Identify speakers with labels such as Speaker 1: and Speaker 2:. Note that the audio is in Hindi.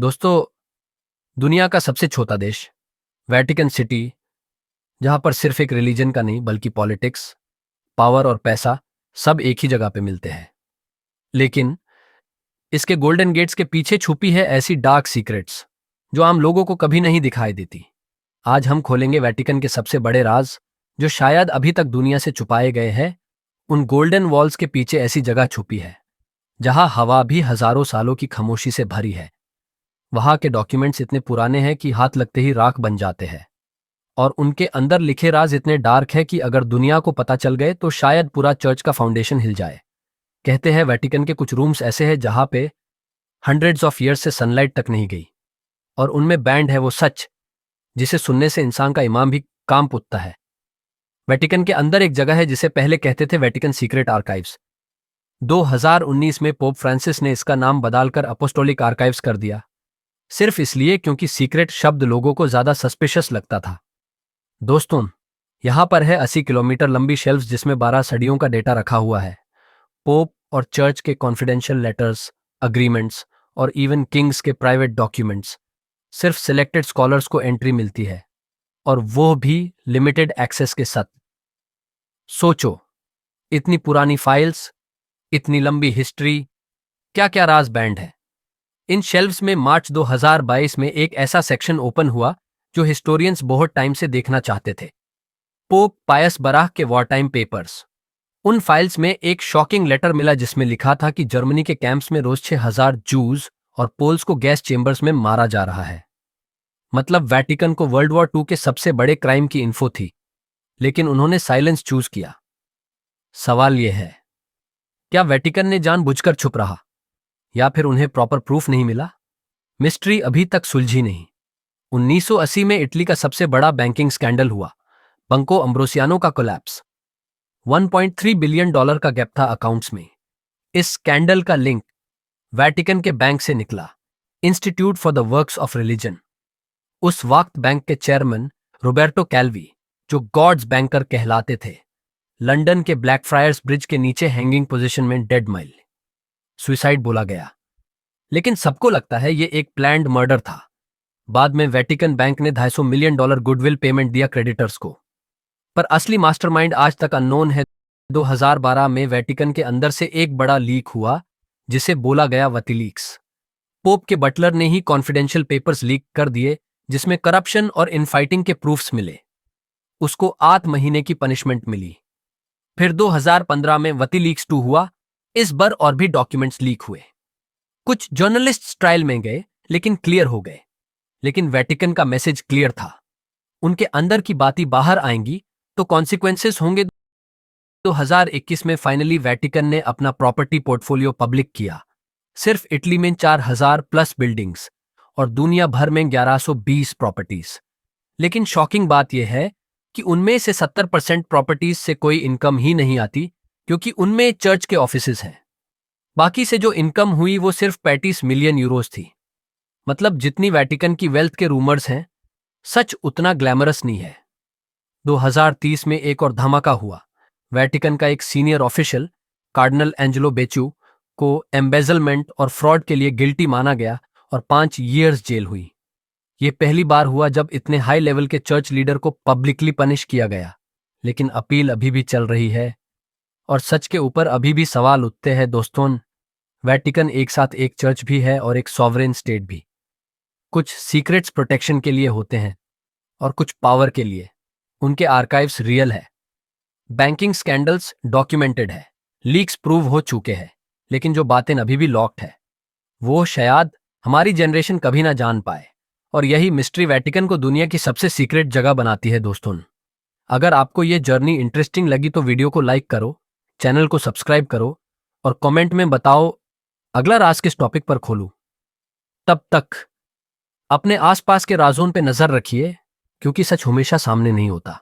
Speaker 1: दोस्तों, दुनिया का सबसे छोटा देश वेटिकन सिटी, जहां पर सिर्फ एक रिलीजन का नहीं बल्कि पॉलिटिक्स, पावर और पैसा सब एक ही जगह पे मिलते हैं। लेकिन इसके गोल्डन गेट्स के पीछे छुपी है ऐसी डार्क सीक्रेट्स जो आम लोगों को कभी नहीं दिखाई देती। आज हम खोलेंगे वेटिकन के सबसे बड़े राज जो शायद अभी तक दुनिया से छुपाए गए हैं। उन गोल्डन वॉल्स के पीछे ऐसी जगह छुपी है जहां हवा भी हजारों सालों की खामोशी से भरी है। वहां के डॉक्यूमेंट्स इतने पुराने हैं कि हाथ लगते ही राख बन जाते हैं, और उनके अंदर लिखे राज इतने डार्क है कि अगर दुनिया को पता चल गए तो शायद पूरा चर्च का फाउंडेशन हिल जाए। कहते हैं वेटिकन के कुछ रूम्स ऐसे हैं जहां पे हंड्रेड्स ऑफ ईयर्स से सनलाइट तक नहीं गई, और उनमें बैंड है वो सच जिसे सुनने से इंसान का ईमान भी कांप उठता है। वेटिकन के अंदर एक जगह है जिसे पहले कहते थे वेटिकन सीक्रेट आर्काइव्स। 2019 में पोप फ्रांसिस ने इसका नाम बदलकर अपोस्टोलिक आर्काइव्स कर दिया, सिर्फ इसलिए क्योंकि सीक्रेट शब्द लोगों को ज्यादा सस्पिशियस लगता था। दोस्तों, यहां पर है 80 किलोमीटर लंबी शेल्फ जिसमें 12 सदियों का डेटा रखा हुआ है। पोप और चर्च के कॉन्फिडेंशियल लेटर्स, अग्रीमेंट्स और इवन किंग्स के प्राइवेट डॉक्यूमेंट्स। सिर्फ सिलेक्टेड स्कॉलर्स को एंट्री मिलती है, और वो भी लिमिटेड एक्सेस के साथ। सोचो, इतनी पुरानी फाइल्स, इतनी लंबी हिस्ट्री, क्या क्या राज बैंड है। इन शेल्व्स में मार्च 2022 में एक ऐसा सेक्शन ओपन हुआ जो हिस्टोरियंस बहुत टाइम से देखना चाहते थे। पोप पायस बराह के वॉर टाइम पेपर्स। उन फाइल्स में एक शॉकिंग लेटर मिला जिसमें लिखा था कि जर्मनी के कैंप्स में रोज 6,000 जूज और पोल्स को गैस चेंबर्स में मारा जा रहा है। मतलब वेटिकन को वर्ल्ड वॉर 2 के सबसे बड़े क्राइम की इन्फो थी, लेकिन उन्होंने साइलेंस चूज किया। सवाल यह है, क्या वेटिकन ने जानबूझकर छुप रहा, या फिर उन्हें प्रॉपर प्रूफ नहीं मिला? मिस्ट्री अभी तक सुलझी नहीं। 1980 में इटली का सबसे बड़ा बैंकिंग स्कैंडल हुआ, बंको अम्ब्रोसियानो का कोलैप्स। $1.3 बिलियन का गैप था अकाउंट्स में। इस स्कैंडल का लिंक वेटिकन के बैंक से निकला, institute for the works of religion. उस वक्त बैंक के चेयरमैन रोबर्टो कैल्वी, जो गॉड्स बैंकर कहलाते थे, लंदन के ब्लैकफ्रायर्स ब्रिज के नीचे हैंगिंग पोजीशन में डेड माइल, सुसाइड बोला गया। लेकिन सबको लगता है ये एक प्लान्ड मर्डर था। बाद में वेटिकन बैंक ने $250 मिलियन गुडविल पेमेंट दिया क्रेडिटर्स को, पर असली मास्टरमाइंड आज तक अननोन है। 2012 में वेटिकन के अंदर से एक बड़ा लीक हुआ जिसे बोला गया विकीलीक्स। पोप के बटलर ने ही कॉन्फिडेंशियल पेपर्स लीक कर दिए जिसमें करप्शन और इनफाइटिंग के प्रूफ्स मिले। उसको 8 महीने की पनिशमेंट मिली। फिर 2015 में विकीलीक्स 2 हुआ। इस बार और भी डॉक्यूमेंट्स लीक हुए। कुछ जर्नलिस्ट्स ट्रायल में गए लेकिन क्लियर हो गए। लेकिन वेटिकन का मैसेज क्लियर था, उनके अंदर की बातें बाहर आएंगी तो कॉन्सिक्वेंसेस होंगे। 2021 में फाइनली वेटिकन ने अपना प्रॉपर्टी पोर्टफोलियो पब्लिक किया। सिर्फ इटली में 4,000 प्लस बिल्डिंग्स और दुनिया भर में 1120 प्रॉपर्टीज। लेकिन शॉकिंग बात यह है कि उनमें से 70% प्रॉपर्टीज से कोई इनकम ही नहीं आती, क्योंकि उनमें चर्च के ऑफिसेज हैं। बाकी से जो इनकम हुई वो सिर्फ 35 मिलियन यूरोस थी। मतलब जितनी वेटिकन की वेल्थ के रूमर्स हैं, सच उतना ग्लैमरस नहीं है। 2030 में एक और धमाका हुआ। वेटिकन का एक सीनियर ऑफिशियल, कार्डिनल एंजेलो बेचू, को एम्बेजलमेंट और फ्रॉड के लिए गिल्टी माना गया और 5 ईयर्स जेल हुई। ये पहली बार हुआ जब इतने हाई लेवल के चर्च लीडर को पब्लिकली पनिश किया गया। लेकिन अपील अभी भी चल रही है, और सच के ऊपर अभी भी सवाल उठते हैं। दोस्तों, वेटिकन एक साथ एक चर्च भी है और एक सॉवरेन स्टेट भी। कुछ सीक्रेट्स प्रोटेक्शन के लिए होते हैं और कुछ पावर के लिए। उनके आर्काइव्स रियल है, बैंकिंग स्कैंडल्स डॉक्यूमेंटेड है, लीक्स प्रूव हो चुके हैं, लेकिन जो बातें अभी भी लॉक्ड है वो शायद हमारी जनरेशन कभी ना जान पाए। और यही मिस्ट्री वेटिकन को दुनिया की सबसे सीक्रेट जगह बनाती है। दोस्तों, अगर आपको ये जर्नी इंटरेस्टिंग लगी तो वीडियो को लाइक करो, चैनल को सब्सक्राइब करो और कमेंट में बताओ अगला राज किस टॉपिक पर खोलूं। तब तक अपने आसपास के राजों पे नजर रखिए, क्योंकि सच हमेशा सामने नहीं होता।